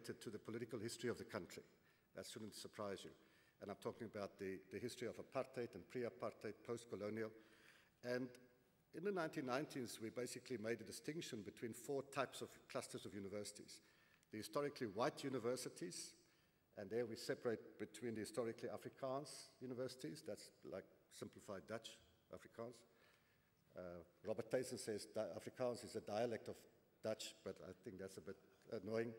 to the political history of the country. That shouldn't surprise you. And I'm talking about the history of apartheid and pre-apartheid, post-colonial. And in the 1990s, we basically made a distinction between 4 types of clusters of universities. The historically white universities, and there we separate between the historically Afrikaans universities, that's like simplified Dutch Afrikaans. Robert Thijssen says Afrikaans is a dialect of Dutch, but I think that's a bit annoying.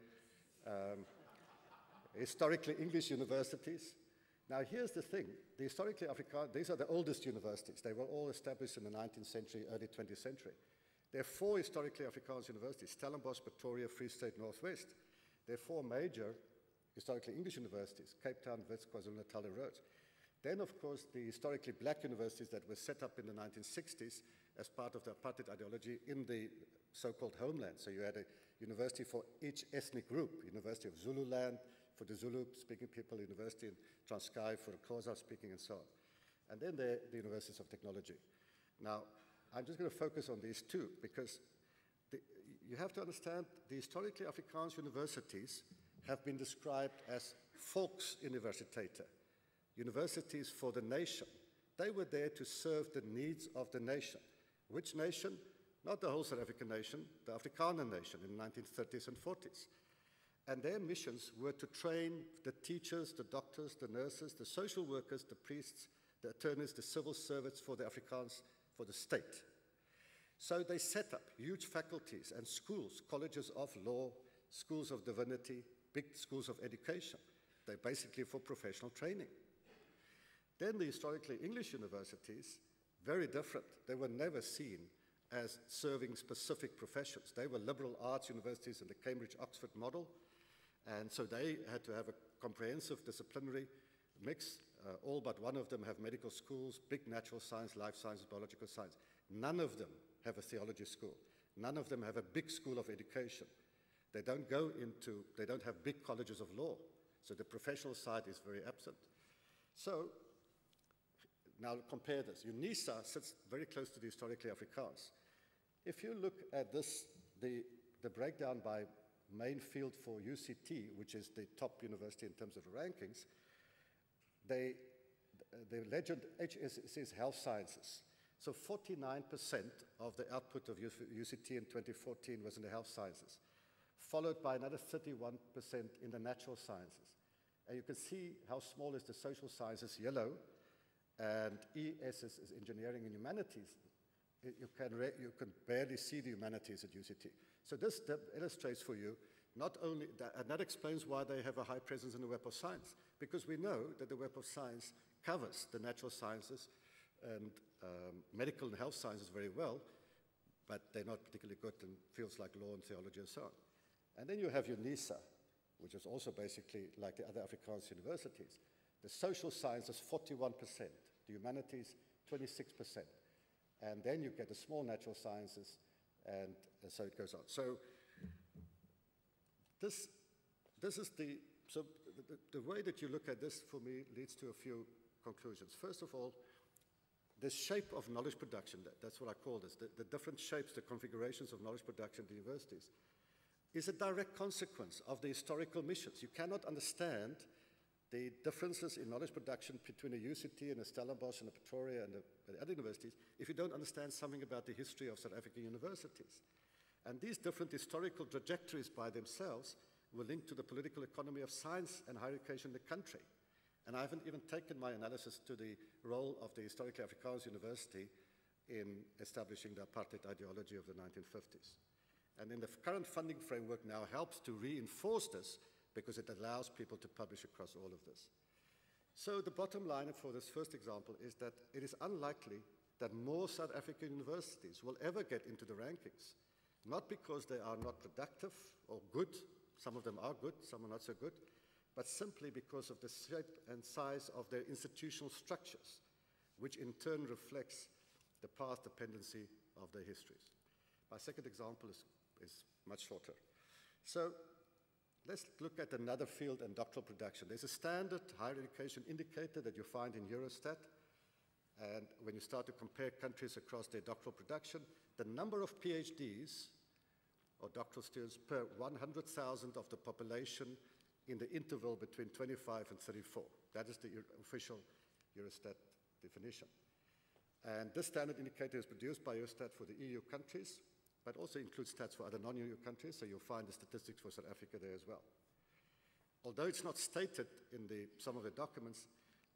Historically English universities. Now here's the thing, the historically Afrikaans, these are the oldest universities. They were all established in the 19th century, early 20th century. There are 4 historically Afrikaans universities, Stellenbosch, Pretoria, Free State, Northwest. There are 4 major historically English universities, Cape Town, Wits, KwaZulu-Natal, and Rhodes. Then, of course, the historically black universities that were set up in the 1960s as part of the apartheid ideology in the so-called homeland. So you had a university for each ethnic group, University of Zululand for the Zulu-speaking people, University in Transkei for the Xhosa-speaking, and so on. And then the universities of technology. Now, I'm just going to focus on these 2 because you have to understand the historically Afrikaans universities have been described as Volksuniversiteiten, universities for the nation. They were there to serve the needs of the nation. Which nation? Not the whole South African nation, the Afrikaner nation in the 1930s and 40s. And their missions were to train the teachers, the doctors, the nurses, the social workers, the priests, the attorneys, the civil servants for the Afrikaans, for the state. So they set up huge faculties and schools, colleges of law, schools of divinity, big schools of education. They're basically for professional training. Then the historically English universities, very different. They were never seen as serving specific professions. They were liberal arts universities in the Cambridge-Oxford model, and so they had to have a comprehensive disciplinary mix. All but one of them have medical schools, big natural science, life sciences, biological science. None of them have a theology school. None of them have a big school of education. They don't have big colleges of law. So the professional side is very absent. So now compare this. UNISA sits very close to the historically Afrikaans. If you look at this, the breakdown by main field for UCT, which is the top university in terms of the rankings, the legend HS is health sciences. So 49% of the output of UCT in 2014 was in the health sciences, followed by another 31% in the natural sciences. And you can see how small is the social sciences, yellow, and ES is engineering and humanities. You can barely see the humanities at UCT. So this illustrates for you not only that, and that explains why they have a high presence in the Web of Science, because we know that the Web of Science covers the natural sciences and medical and health sciences very well, but they're not particularly good in fields like law and theology and so on. And then you have UNISA, which is also basically like the other Afrikaans universities. The social sciences, 41%, the humanities, 26%. And then you get the small natural sciences, and so it goes on. So this is the way that you look at this, for me, leads to a few conclusions. First of all, the shape of knowledge production, that's what I call this, the different shapes, the configurations of knowledge production at the universities, is a direct consequence of the historical missions. You cannot understand the differences in knowledge production between a UCT and a Stellenbosch and a Pretoria and the other universities if you don't understand something about the history of South African universities. And these different historical trajectories by themselves were linked to the political economy of science and higher education in the country. And I haven't even taken my analysis to the role of the historically Afrikaans University in establishing the apartheid ideology of the 1950s. And then the current funding framework now helps to reinforce this because it allows people to publish across all of this. So the bottom line for this first example is that it is unlikely that more South African universities will ever get into the rankings, not because they are not productive or good, some of them are good, some are not so good, but simply because of the shape and size of their institutional structures, which in turn reflects the past dependency of their histories. My second example is much shorter. So let's look at another field in doctoral production. There's a standard higher education indicator that you find in Eurostat, and when you start to compare countries across their doctoral production, the number of PhDs or doctoral students per 100,000 of the population in the interval between 25 and 34. That is the official Eurostat definition. And this standard indicator is produced by Eurostat for the EU countries, but also includes stats for other non-EU countries, so you'll find the statistics for South Africa there as well. Although it's not stated in some of the documents,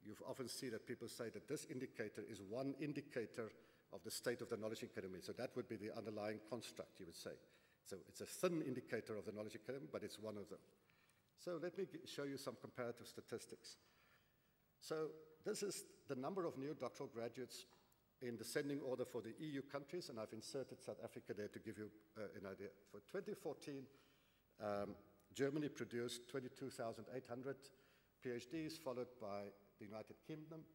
you often see that people say that this indicator is one indicator of the state of the knowledge economy. So that would be the underlying construct, you would say. So it's a thin indicator of the knowledge economy, but it's one of them. So let me show you some comparative statistics. So this is the number of new doctoral graduates in descending order for the EU countries, and I've inserted South Africa there to give you an idea. For 2014, Germany produced 22,800 PhDs, followed by the United Kingdom.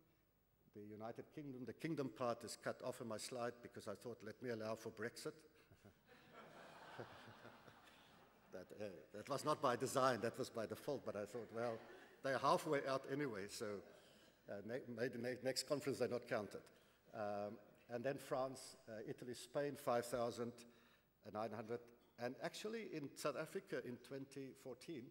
The kingdom part is cut off in my slide because I thought, let me allow for Brexit. That was not by design, that was by default, but I thought, well, they're halfway out anyway, so maybe next conference they're not counted. And then France, Italy, Spain, 5,900. And actually in South Africa in 2014,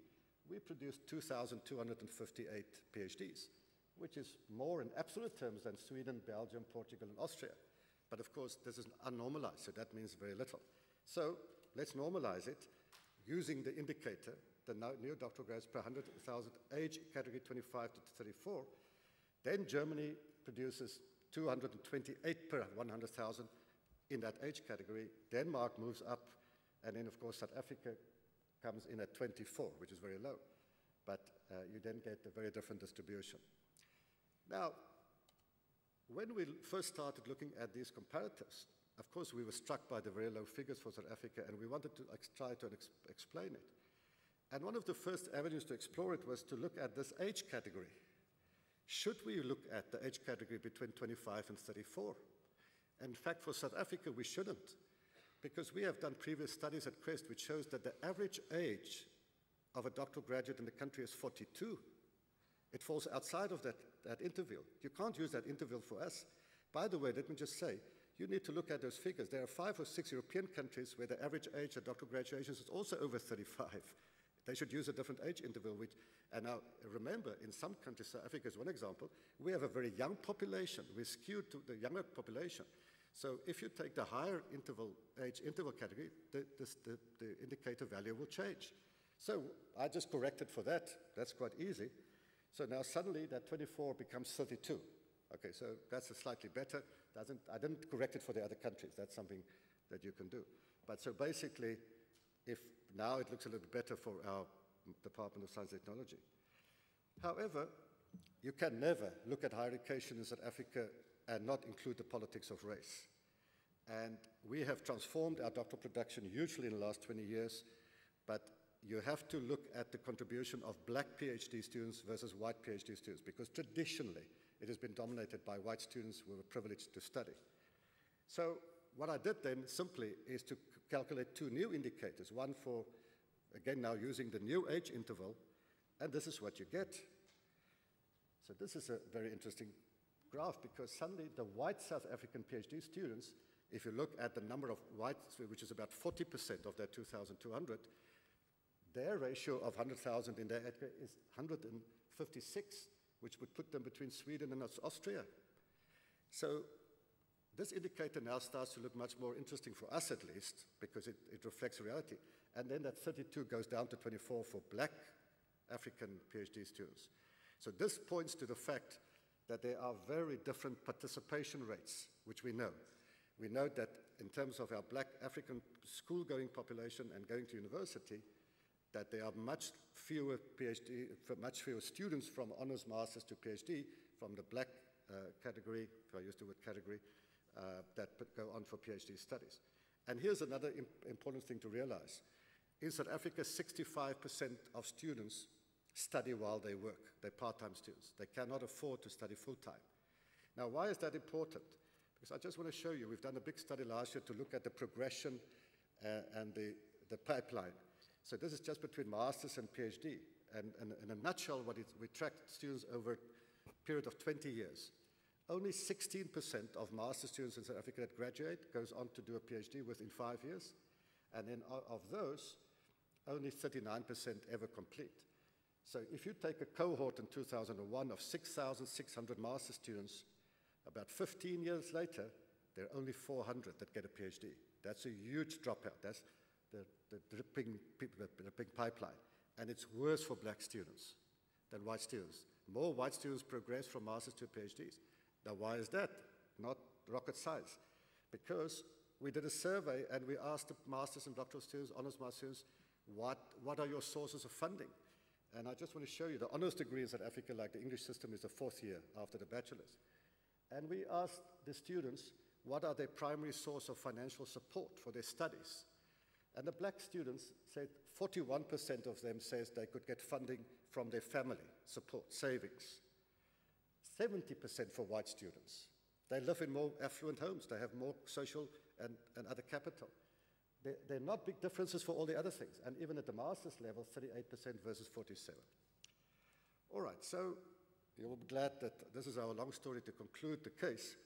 we produced 2,258 PhDs, which is more in absolute terms than Sweden, Belgium, Portugal, and Austria. But of course, this is unnormalized, so that means very little. So let's normalize it using the indicator, the new doctoral grads per 100,000, age category 25 to 34. Then Germany produces 228 per 100,000 in that age category. Denmark moves up, and then of course South Africa comes in at 24, which is very low. But you then get a very different distribution. Now, when we first started looking at these comparatives, of course we were struck by the very low figures for South Africa, and we wanted to try to explain it. And one of the first avenues to explore it was to look at this age category. Should we look at the age category between 25 and 34? And in fact, for South Africa, we shouldn't, because we have done previous studies at Crest which shows that the average age of a doctoral graduate in the country is 42. It falls outside of that interval. You can't use that interval for us. By the way, let me just say, you need to look at those figures. There are 5 or 6 European countries where the average age of doctoral graduations is also over 35. They should use a different age interval. And now, remember, in some countries, South Africa is one example, we have a very young population. We're skewed to the younger population. So if you take the higher age interval category, the indicator value will change. So I just corrected for that. That's quite easy. So now suddenly that 24 becomes 32. Okay, so that's a slightly better. I didn't correct it for the other countries. That's something that you can do. But so basically, if now it looks a little bit better for our Department of Science and Technology. However, you can never look at higher education in South Africa and not include the politics of race. And we have transformed our doctoral production hugely in the last 20 years, but you have to look at the contribution of black PhD students versus white PhD students, because traditionally it has been dominated by white students who were privileged to study. So what I did then simply is to calculate 2 new indicators, one for, again now using the new age interval, and this is what you get. So this is a very interesting graph, because suddenly the white South African PhD students, if you look at the number of whites, which is about 40% of that 2,200, their ratio of 100,000 in their area is 156, which would put them between Sweden and Austria. So this indicator now starts to look much more interesting for us, at least, because it reflects reality. And then that 32 goes down to 24 for black African PhD students. So this points to the fact that there are very different participation rates, which we know. We know that in terms of our black African school-going population and going to university, that there are much fewer students from honors, masters to PhD from the black category, if I use the word category, that go on for PhD studies. And here's another important thing to realize. In South Africa, 65% of students study while they work. They're part-time students. They cannot afford to study full-time. Now, why is that important? Because I just want to show you, we've done a big study last year to look at the progression and the pipeline. So this is just between masters and PhD. And in a nutshell, we tracked students over a period of 20 years. Only 16% of master students in South Africa that graduate goes on to do a PhD within 5 years. And then of those, only 39% ever complete. So if you take a cohort in 2001 of 6,600 master students, about 15 years later, there are only 400 that get a PhD. That's a huge dropout. That's the dripping pipeline. And it's worse for black students than white students. More white students progress from masters to PhDs. Now, why is that? Not rocket science. Because we did a survey and we asked the masters and doctoral students, honors master students, what are your sources of funding? And I just want to show you the honors degree in South Africa, like the English system, is the 4th year after the bachelor's. And we asked the students, what are their primary source of financial support for their studies? And the black students said 41% of them says they could get funding from their family support, savings. 70% for white students. They live in more affluent homes. They have more social and other capital. There are not big differences for all the other things. And even at the master's level, 38% versus 47%. All right, so you'll be glad that this is our long story to conclude the case.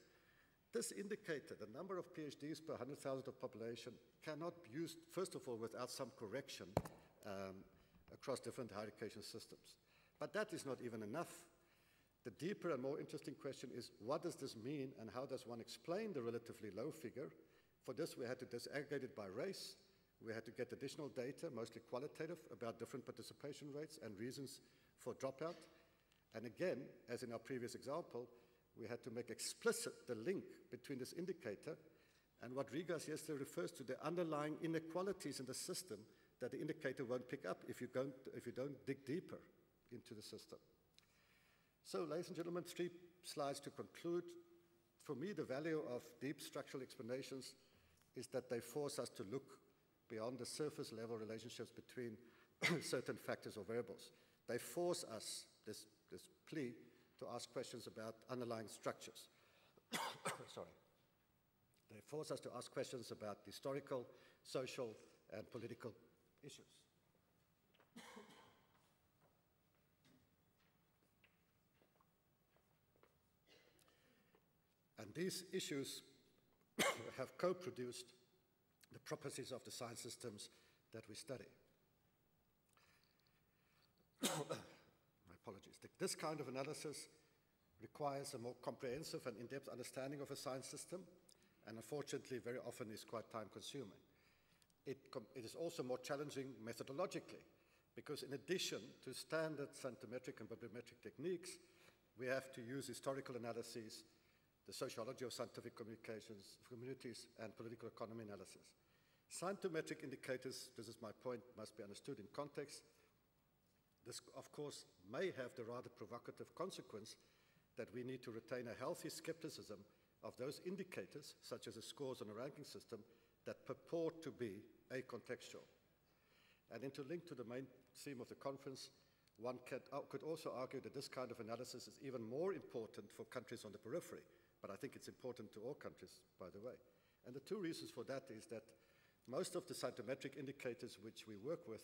This indicator, the number of PhDs per 100,000 of population, cannot be used, first of all, without some correction across different higher education systems. But that is not even enough. The deeper and more interesting question is, what does this mean and how does one explain the relatively low figure? For this, we had to disaggregate it by race. We had to get additional data, mostly qualitative, about different participation rates and reasons for dropout. And again, as in our previous example, we had to make explicit the link between this indicator and what Rigas yesterday refers to, the underlying inequalities in the system that the indicator won't pick up if you don't dig deeper into the system. So, ladies and gentlemen, 3 slides to conclude. For me, the value of deep structural explanations is that they force us to look beyond the surface level relationships between certain factors or variables. They force us, this plea, to ask questions about underlying structures. Sorry. They force us to ask questions about historical, social, and political issues. And these issues have co-produced the properties of the science systems that we study. My apologies. This kind of analysis requires a more comprehensive and in-depth understanding of a science system, and unfortunately very often is quite time-consuming. It is also more challenging methodologically, because in addition to standard scientometric and bibliometric techniques, we have to use historical analyses, the sociology of scientific communities, and political economy analysis. Scientometric indicators, this is my point, must be understood in context. This, of course, may have the rather provocative consequence that we need to retain a healthy skepticism of those indicators, such as the scores on a ranking system, that purport to be acontextual. And then to link to the main theme of the conference, one could also argue that this kind of analysis is even more important for countries on the periphery, but I think it's important to all countries, by the way. And the 2 reasons for that is that most of the scientometric indicators which we work with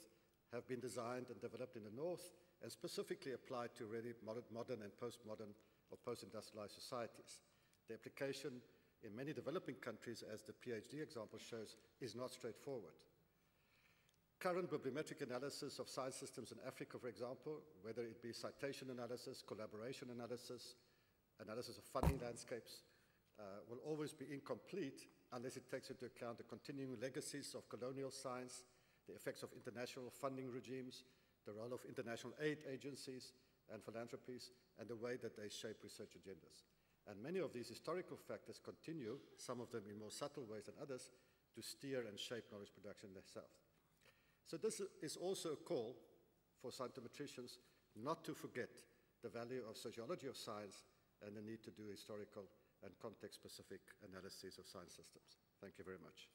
have been designed and developed in the North and specifically applied to really modern and postmodern or post-industrialized societies. The application in many developing countries, as the PhD example shows, is not straightforward. Current bibliometric analysis of science systems in Africa, for example, whether it be citation analysis, collaboration analysis, analysis of funding landscapes, will always be incomplete unless it takes into account the continuing legacies of colonial science, the effects of international funding regimes, the role of international aid agencies and philanthropies, and the way that they shape research agendas. And many of these historical factors continue, some of them in more subtle ways than others, to steer and shape knowledge production themselves. So this is also a call for scientometricians not to forget the value of sociology of science and the need to do historical and context-specific analyses of science systems. Thank you very much.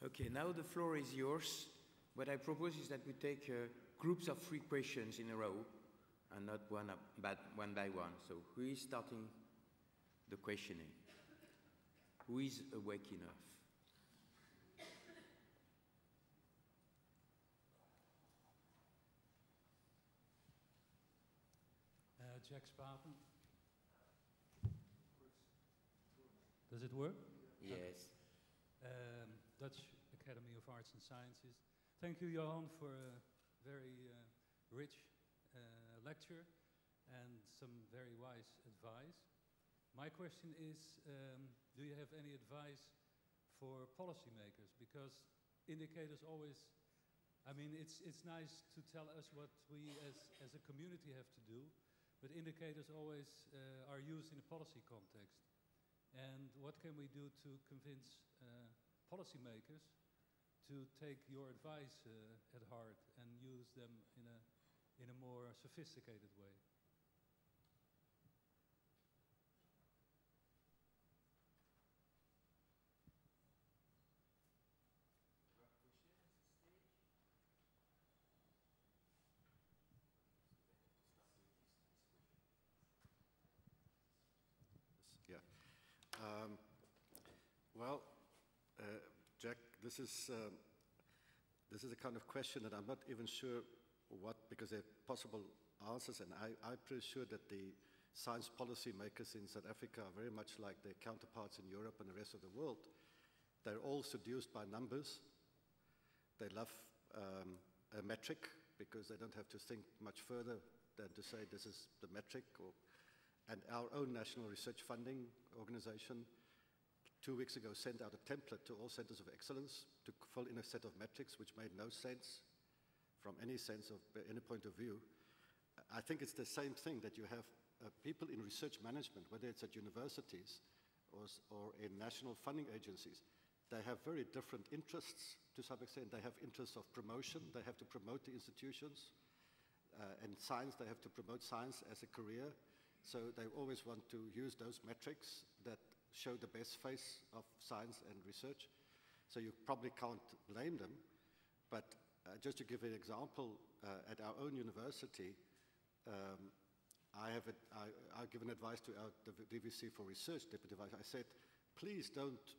Okay, now the floor is yours. What I propose is that we take groups of 3 questions in a row and not one by one. So who is starting the questioning? Who is awake enough? Jack Spaten. Does it work? Yes. Dutch Academy of Arts and Sciences. Thank you, Johann, for a very rich lecture and some very wise advice. My question is, do you have any advice for policymakers? Because indicators always, I mean, it's nice to tell us what we as a community have to do, but indicators always are used in a policy context. And what can we do to convince policymakers to take your advice at heart and use them in a more sophisticated way? Yeah. Well, Jack, this is a kind of question that I'm not even sure what, because there are possible answers, and I'm pretty sure that the science policy makers in South Africa are very much like their counterparts in Europe and the rest of the world. They're all seduced by numbers. They love a metric because they don't have to think much further than to say this is the metric. And our own National Research Funding Organization 2 weeks ago sent out a template to all centers of excellence to fill in a set of metrics which made no sense from any sense of any point of view. I think it's the same thing that you have people in research management, whether it's at universities or in national funding agencies. They have very different interests to some extent. They have interests of promotion. They have to promote the institutions. And science, they have to promote science as a career. So they always want to use those metrics that show the best face of science and research. So you probably can't blame them. But just to give an example, at our own university, I've given advice to our DVC for Research, Deputy Vice. I said, please don't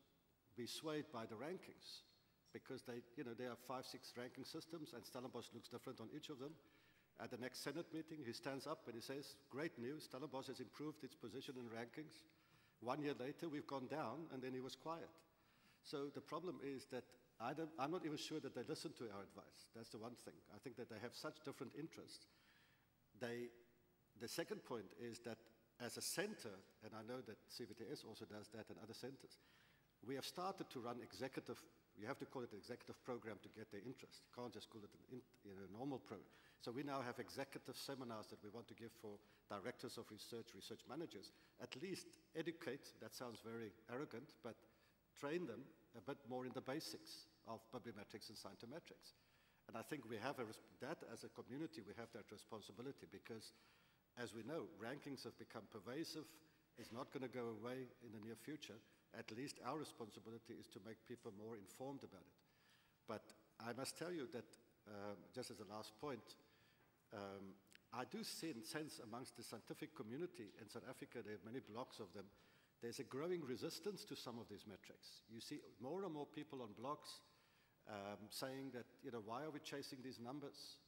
be swayed by the rankings, because there are 5, 6 ranking systems, and Stellenbosch looks different on each of them. At the next Senate meeting, he stands up and he says, great news, Stellenbosch has improved its position in rankings. 1 year later, we've gone down, and then he was quiet. So the problem is that I'm not even sure that they listen to our advice. That's the one thing. I think that they have such different interests. The second point is that as a center, and I know that CVTS also does that and other centers, we have started to run executive, you have to call it an executive program to get their interest. You can't just call it a normal program. So we now have executive seminars that we want to give for directors of research, research managers. At least educate, that sounds very arrogant, but train them a bit more in the basics of bibliometrics and scientometrics. And I think we have that as a community, we have that responsibility, because as we know, rankings have become pervasive. It's not going to go away in the near future. At least our responsibility is to make people more informed about it. But I must tell you that, just as a last point, I do sense amongst the scientific community in South Africa, there are many blogs of them, there's a growing resistance to some of these metrics. You see more and more people on blogs saying that, why are we chasing these numbers?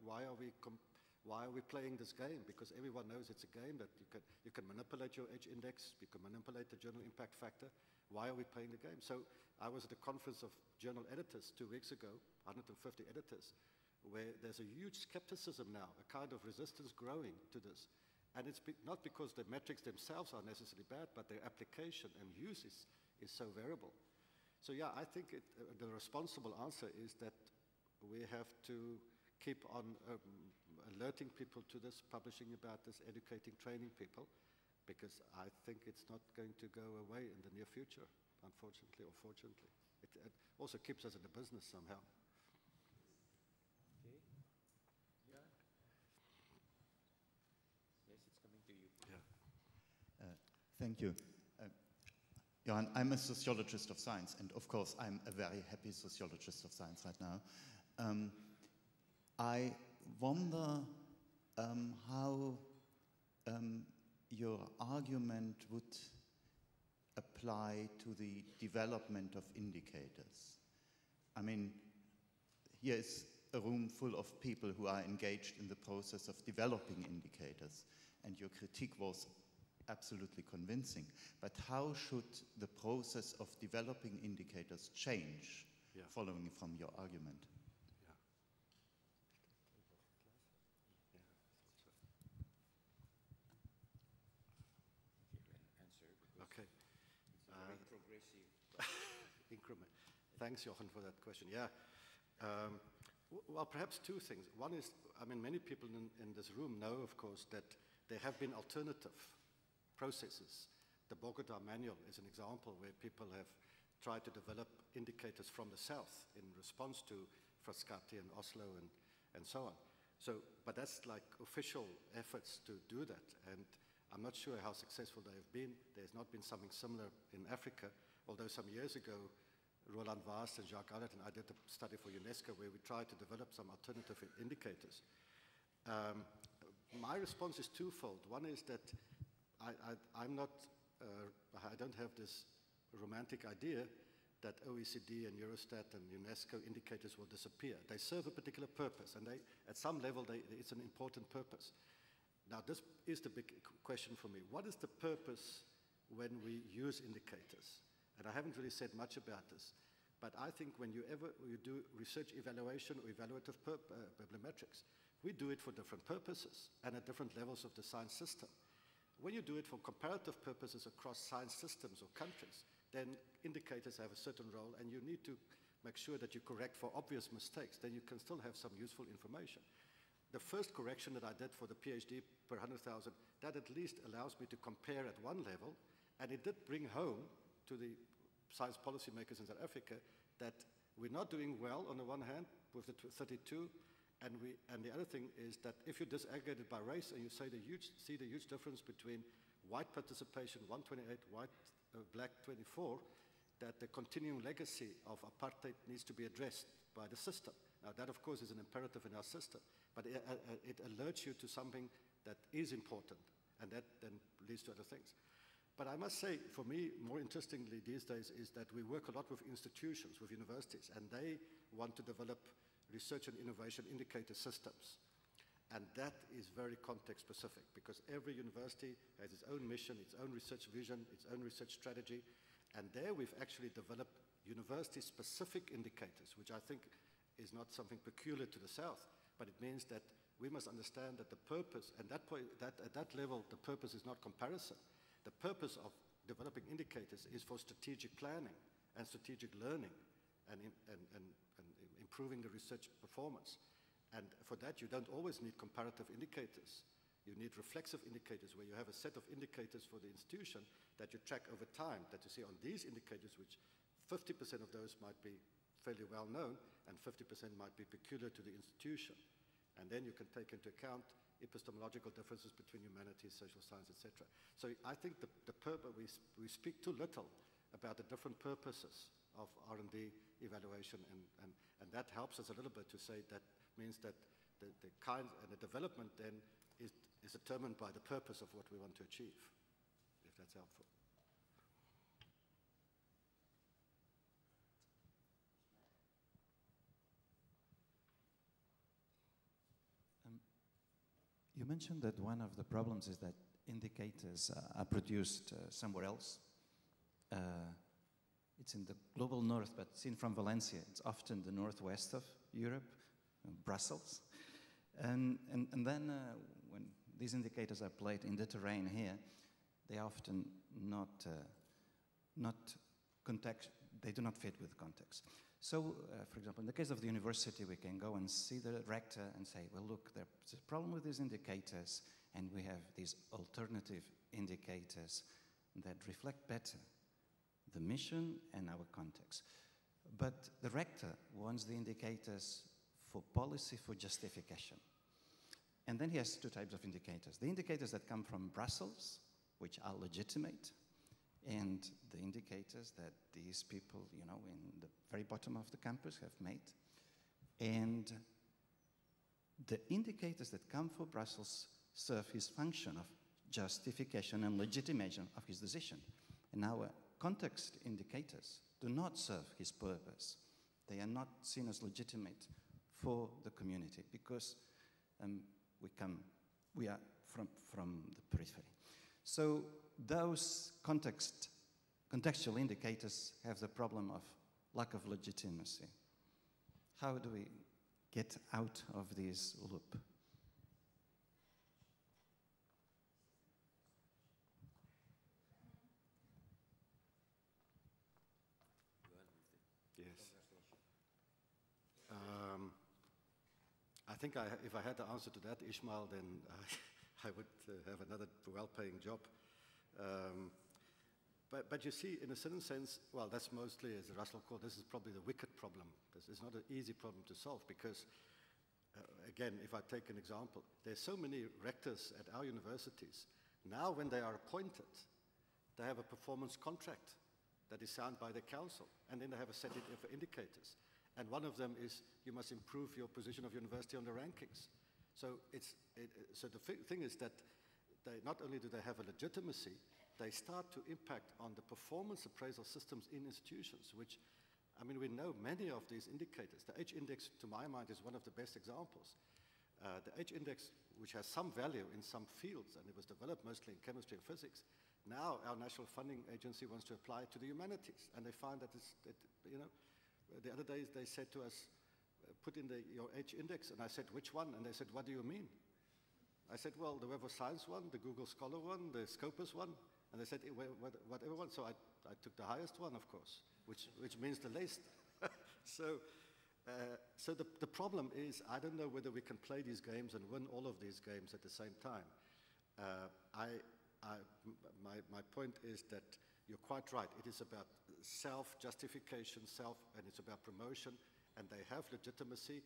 Why are we playing this game? Because everyone knows it's a game that you can manipulate your edge index, you can manipulate the journal impact factor. Why are we playing the game? So I was at a conference of journal editors 2 weeks ago, 150 editors, where there's a huge skepticism now, a kind of resistance growing to this. And it's not because the metrics themselves are necessarily bad, but their application and use is so variable. So yeah, I think the responsible answer is that we have to keep on alerting people to this, publishing about this, educating, training people, because I think it's not going to go away in the near future, unfortunately or fortunately. It also keeps us in the business somehow. Okay. Yeah. Yes, it's coming to you. Yeah. Thank you. Johann, I'm a sociologist of science, and of course I'm a very happy sociologist of science right now. I wonder how your argument would apply to the development of indicators. I mean, here is a room full of people who are engaged in the process of developing indicators. and your critique was absolutely convincing. But how should the process of developing indicators change following from your argument? Okay. Increment. Thanks, Johann, for that question. Yeah. Well, perhaps two things. One is, I mean, many people in this room know, of course, that there have been alternative processes. The Bogota Manual is an example where people have tried to develop indicators from the south in response to Frascati and Oslo and so on. So, but that's like official efforts to do that. And I'm not sure how successful they have been. There's not been something similar in Africa, although some years ago, Roland Vast and Jacques Allard and I did a study for UNESCO where we tried to develop some alternative indicators. My response is twofold. One is that I don't have this romantic idea that OECD and Eurostat and UNESCO indicators will disappear. They serve a particular purpose, and at some level it's an important purpose. Now, this is the big question for me. What is the purpose when we use indicators? And I haven't really said much about this, but I think when you do research evaluation or evaluative bibliometrics, we do it for different purposes and at different levels of the science system. When you do it for comparative purposes across science systems or countries, then indicators have a certain role, and you need to make sure that you correct for obvious mistakes. Then you can still have some useful information. The first correction that I did for the PhD per 100,000, that at least allows me to compare at one level, and it did bring home to the science policymakers in South Africa that we're not doing well on the one hand with the 32, and the other thing is that if you disaggregate it by race and you see the huge difference between white participation 128, black 24, that the continuing legacy of apartheid needs to be addressed by the system. Now that of course is an imperative in our system, but it alerts you to something that is important, and that then leads to other things. But I must say, for me, more interestingly these days is that we work a lot with institutions, with universities, and they want to develop research and innovation indicator systems. And that is very context specific, because every university has its own mission, its own research vision, its own research strategy. And there we've actually developed university-specific indicators, which I think is not something peculiar to the South, but it means that we must understand that the purpose, and at that level, the purpose is not comparison. The purpose of developing indicators is for strategic planning and strategic learning and improving the research performance. And for that, you don't always need comparative indicators. You need reflexive indicators where you have a set of indicators for the institution that you track over time, that you see on these indicators, which 50% of those might be fairly well known and 50% might be peculiar to the institution. And then you can take into account epistemological differences between humanities, social science, etc. So I think we speak too little about the different purposes of R&D evaluation, and that helps us a little bit to say that means that the kind and the development then is determined by the purpose of what we want to achieve, if that's helpful. You mentioned that one of the problems is that indicators are produced somewhere else. It's in the global north, but seen from Valencia, it's often the northwest of Europe, Brussels. And then when these indicators are played in the terrain here, they often they do not fit with context. So, for example, in the case of the university, we can go and see the rector and say, well, look, there's a problem with these indicators, and we have these alternative indicators that reflect better the mission and our context. But the rector wants the indicators for policy, for justification. And then he has two types of indicators. The indicators that come from Brussels, which are legitimate, and the indicators that these people, you know, in the very bottom of the campus have made. And the indicators that come from Brussels serve his function of justification and legitimation of his decision. And our context indicators do not serve his purpose. They are not seen as legitimate for the community because we are from the periphery. So those contextual indicators have the problem of lack of legitimacy. How do we get out of this loop? Yes. I think if I had the answer to that, Ishmael, then I would have another well-paying job. But you see, in a certain sense, well, that's mostly, as Russell called, this is probably the wicked problem. This is not an easy problem to solve because, again, if I take an example, there's so many rectors at our universities. Now, when they are appointed, they have a performance contract that is signed by the council, and then they have a set of indicators. And one of them is you must improve your position of university on the rankings. So, so the thing is that not only do they have a legitimacy, they start to impact on the performance appraisal systems in institutions, which, I mean, we know many of these indicators. The H-index, to my mind, is one of the best examples. The H-index, which has some value in some fields, and it was developed mostly in chemistry and physics, now our National Funding Agency wants to apply it to the humanities, and they find that, you know, the other day they said to us, put in your H-index, and I said, which one? And they said, what do you mean? I said, well, the Web of Science one, the Google Scholar one, the Scopus one, and they said, whatever one. So I took the highest one, of course, which means the least. So the problem is, I don't know whether we can play these games and win all of these games at the same time. My point is that you're quite right. It is about self-justification, and it's about promotion, and they have legitimacy.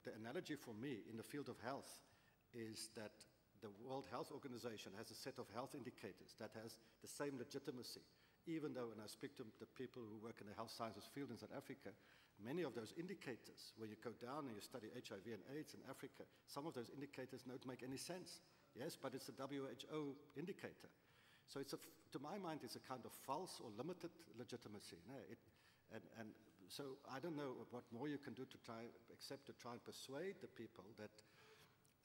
The analogy for me in the field of health is that the World Health Organization has a set of health indicators that has the same legitimacy, even though when I speak to the people who work in the health sciences field in South Africa, many of those indicators, when you go down and you study HIV and AIDS in Africa, some of those indicators don't make any sense. Yes, but it's a WHO indicator. So it's to my mind, it's a kind of false or limited legitimacy. And so I don't know what more you can do to try, except to try and persuade the people that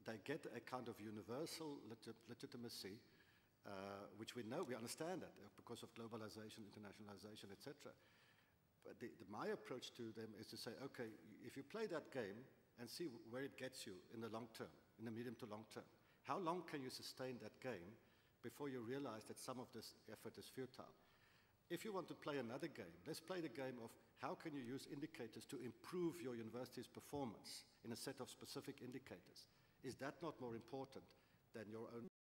they get a kind of universal legitimacy, which we know, we understand that because of globalization, internationalization, etc. But my approach to them is to say, okay, if you play that game and see where it gets you in the long term, in the medium to long term, how long can you sustain that game before you realize that some of this effort is futile? If you want to play another game, let's play the game of how can you use indicators to improve your university's performance in a set of specific indicators. Is that not more important than your own